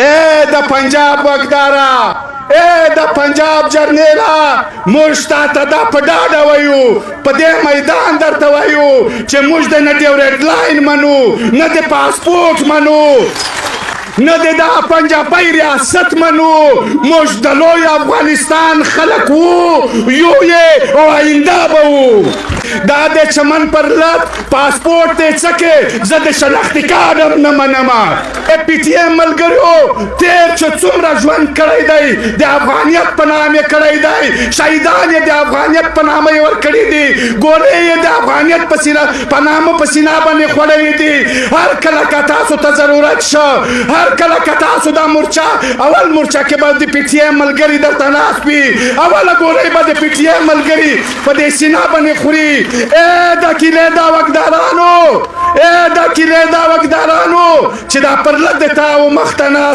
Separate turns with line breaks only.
اے د پنجاب وګدارا، اے د پنجاب جرنیلا، موږ تا ته دا په ډاډه وایو، په دې میدان درته وایو چې موږ د نه ډیو ریډ لاین منو، نه د پاسپورټ منو، نه د دا پنجابی ریاست منو. موږ د لوی افغانستان خلک وو، یو یې او آینده به وو. دا د چمن پر لت پاسپورټ دی څکې، زه د شنختي کارت هم نه منمه. پي ټي ایم ملګریو، تېر چې څومره ژوند کړی دی د افغانیت په نام یې کړی دی، شهیدان یې د افغانیت په نامه یې ورکړي دي، ګولۍ یې د افغانیت په نامه په سینه باندې خوړلي دي. هر کله که تاسو ته ضرورت شه، هر کله که تاسو دا مورچه، اول مورچه کې به د پي ټي ایم ملګري درته ناست وي، اوله ګولۍ به د پي ټي ایم ملګري په دې سینه باندې خوري. اے د کیلې دا وګدارانو، اے د کیلې دا وګدارانو چې دا پر لد تا و مخ ته ناست